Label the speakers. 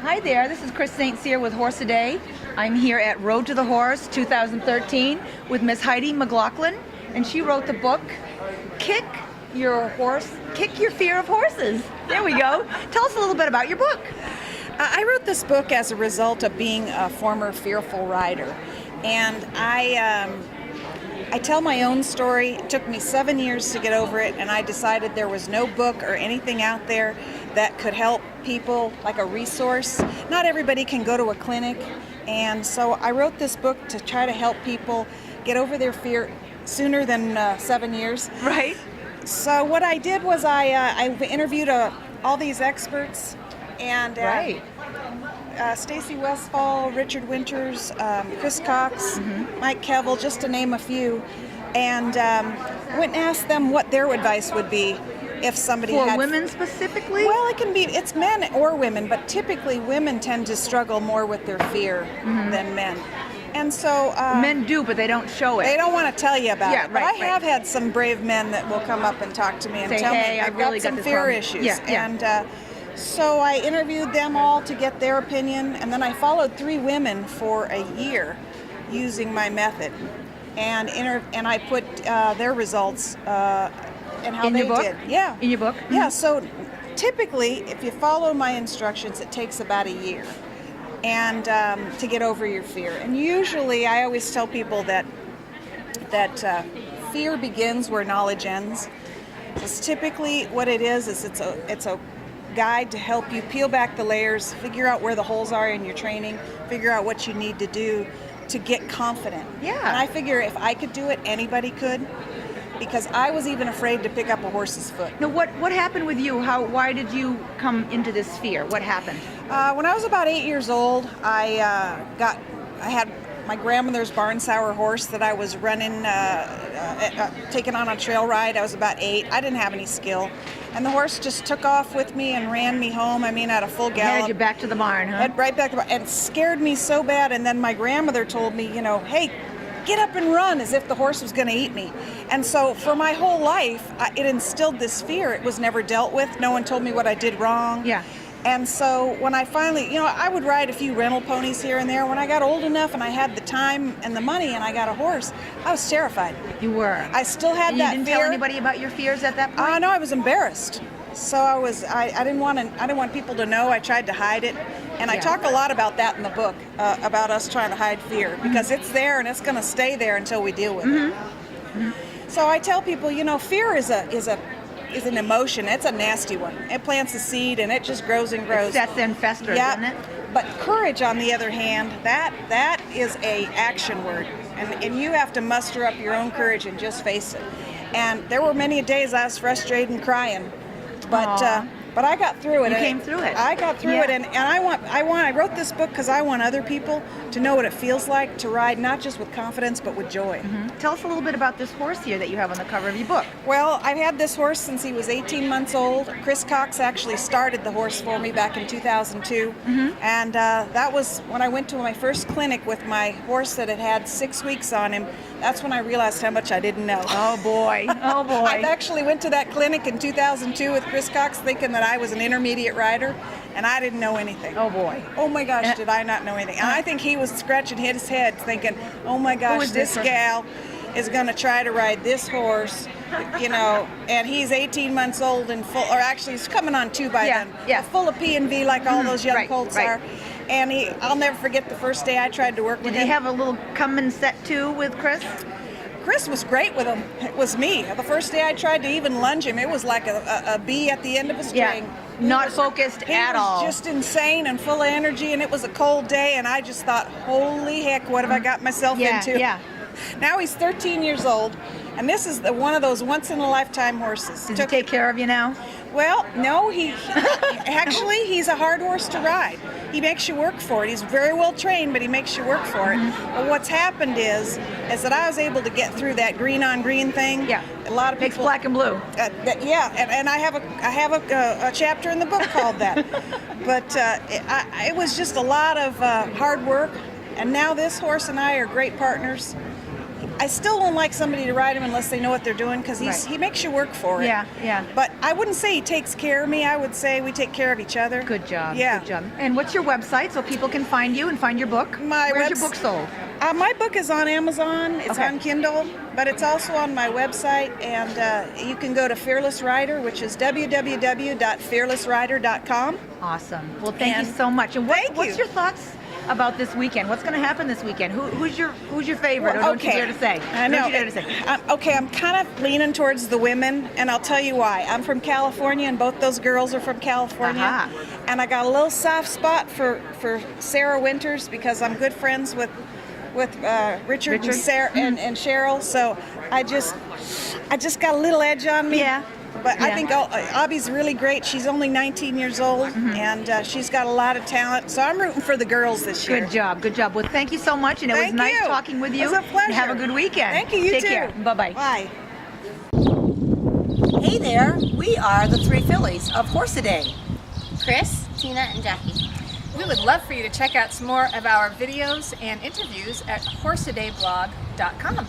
Speaker 1: Hi there, this is Chris St. Cyr with Horse A Day. I'm here at Road to the Horse 2013 with Miss Heidi McLaughlin, and she wrote the book, Kick Your Fear of Horses. There we go. Tell us a little bit about your book.
Speaker 2: I wrote this book as a result of being a former fearful rider, and I tell my own story. It took me 7 years to get over it, and I decided there was no book or anything out there that could help people, like a resource. Not everybody can go to a clinic, and so I wrote this book to try to help people get over their fear sooner than 7 years.
Speaker 1: Right.
Speaker 2: So what I did was I interviewed all these experts, and Stacy Westfall, Richard Winters, Chris Cox, Mike Kevill, just to name a few, and went and asked them what their advice would be if somebody
Speaker 1: For women specifically?
Speaker 2: Well, it's men or women, but typically women tend to struggle more with their fear than men. And so
Speaker 1: men do, but they don't show it.
Speaker 2: They don't want to tell you about it. But I
Speaker 1: right.
Speaker 2: have had some brave men that will come up and talk to me and
Speaker 1: say,
Speaker 2: tell
Speaker 1: hey,
Speaker 2: me
Speaker 1: I've really
Speaker 2: got some
Speaker 1: this
Speaker 2: fear
Speaker 1: problem.
Speaker 2: issues.
Speaker 1: Yeah.
Speaker 2: And so I interviewed them all to get their opinion, and then I followed 3 women for a year using my method, and I put their results and how
Speaker 1: in
Speaker 2: they
Speaker 1: your book?
Speaker 2: did. Yeah.
Speaker 1: In your book?
Speaker 2: Yeah. So typically, if you follow my instructions, it takes about a year, and to get over your fear. And usually, I always tell people that fear begins where knowledge ends. Because typically, what it is it's a guide to help you peel back the layers, figure out where the holes are in your training, figure out what you need to do to get confident.
Speaker 1: Yeah.
Speaker 2: And I figure if I could do it, anybody could, because I was even afraid to pick up a horse's foot.
Speaker 1: Now, what happened with you? Why did you come into this fear? What happened?
Speaker 2: When I was about 8 years old, I had my grandmother's barn sour horse that I was running, taking on a trail ride. I was about 8. I didn't have any skill. And the horse just took off with me and ran me home. At a full gallop.
Speaker 1: Headed you back to the barn, huh?
Speaker 2: Head right back to the barn, and scared me so bad. And then my grandmother told me, hey, get up and run, as if the horse was going to eat me. And so for my whole life, it instilled this fear. It was never dealt with. No one told me what I did wrong.
Speaker 1: Yeah.
Speaker 2: And so when I finally, I would ride a few rental ponies here and there. When I got old enough and I had the time and the money and I got a horse, I was terrified.
Speaker 1: You were.
Speaker 2: I still had
Speaker 1: and
Speaker 2: that
Speaker 1: fear. You didn't
Speaker 2: fear.
Speaker 1: tell anybody about your fears at that point?
Speaker 2: No, I was embarrassed. So I didn't want people to know. I tried to hide it. And I talk a lot about that in the book, about us trying to hide fear, because it's there and it's going to stay there until we deal with it. So I tell people, fear is an emotion. It's a nasty one. It plants a seed and it just grows and grows.
Speaker 1: It sets and festers, doesn't it?
Speaker 2: But courage, on the other hand, that is a action word, and you have to muster up your own courage and just face it. And there were many days I was frustrated and crying, but I got through it.
Speaker 1: You came through it.
Speaker 2: I got through it, and I wrote this book because I want other people to know what it feels like to ride, not just with confidence, but with joy.
Speaker 1: Tell us a little bit about this horse here that you have on the cover of your book.
Speaker 2: Well, I've had this horse since he was 18 months old. Chris Cox actually started the horse for me back in 2002, and that was when I went to my first clinic with my horse that had had 6 weeks on him. That's when I realized how much I didn't know.
Speaker 1: Oh boy, oh boy.
Speaker 2: I actually went to that clinic in 2002 with Chris Cox thinking that I was an intermediate rider, and I didn't know anything.
Speaker 1: Oh boy.
Speaker 2: Oh my gosh, did I not know anything. And I think he was scratching his head thinking, oh my gosh, this gal is going to try to ride this horse, and he's 18 months old and full, or actually he's coming on 2 by then.
Speaker 1: Yeah.
Speaker 2: Full of P&V like all those young colts are. And I'll never forget the first day I tried to work with him.
Speaker 1: Did he have a little come and set too with Chris?
Speaker 2: Chris was great with him. It was me. The first day I tried to even lunge him, it was like a bee at the end of a string.
Speaker 1: Yeah, not focused at all.
Speaker 2: He was just insane and full of energy, and it was a cold day, and I just thought, holy heck, what have I got myself into?
Speaker 1: Yeah.
Speaker 2: Now he's 13 years old, and this is one of those once-in-a-lifetime horses.
Speaker 1: Does he take care of you now?
Speaker 2: Well, no, actually, he's a hard horse to ride. He makes you work for it. He's very well trained, but he makes you work for it. But what's happened is that I was able to get through that green-on-green thing.
Speaker 1: Yeah.
Speaker 2: A lot of people.
Speaker 1: Makes black and blue.
Speaker 2: And I have a chapter in the book called that. But it was just a lot of hard work, and now this horse and I are great partners. I still don't like somebody to ride him unless they know what they're doing, because
Speaker 1: Right.
Speaker 2: he makes you work for it.
Speaker 1: Yeah, yeah.
Speaker 2: But I wouldn't say he takes care of me. I would say we take care of each other.
Speaker 1: Good job.
Speaker 2: Yeah.
Speaker 1: Good job. And what's your website so people can find you and find your book? Where's your book sold?
Speaker 2: My book is on Amazon. It's
Speaker 1: Okay.
Speaker 2: on Kindle, but it's also on my website. And you can go to Fearless Rider, which is www.fearlessrider.com.
Speaker 1: Awesome. Well, thank you
Speaker 2: And
Speaker 1: so much. And
Speaker 2: thank
Speaker 1: what's
Speaker 2: you.
Speaker 1: your thoughts about this weekend? What's going to happen this weekend? Who's your favorite? Or don't you dare to say?
Speaker 2: I know.
Speaker 1: Don't you dare to say?
Speaker 2: I'm kind of leaning towards the women, and I'll tell you why. I'm from California, and both those girls are from California.
Speaker 1: Aha.
Speaker 2: And I got a little soft spot for Sarah Winters, because I'm good friends with Richard? And Sarah and Cheryl. So I just got a little edge on me.
Speaker 1: Yeah.
Speaker 2: But
Speaker 1: Yeah.
Speaker 2: I think Abby's really great. She's only 19 years old, and she's got a lot of talent. So I'm rooting for the girls this year.
Speaker 1: Good job. Good job. Well, thank you so much. And it was
Speaker 2: Thank
Speaker 1: nice
Speaker 2: you.
Speaker 1: talking with you.
Speaker 2: It was a pleasure.
Speaker 1: And have a good weekend.
Speaker 2: Thank you. You
Speaker 1: Take
Speaker 2: too.
Speaker 1: care. Bye-bye.
Speaker 2: Bye.
Speaker 1: Hey there. We are the three fillies of Horse-A-Day.
Speaker 3: Chris, Tina, and Jackie.
Speaker 4: We would love for you to check out some more of our videos and interviews at horseadayblog.com.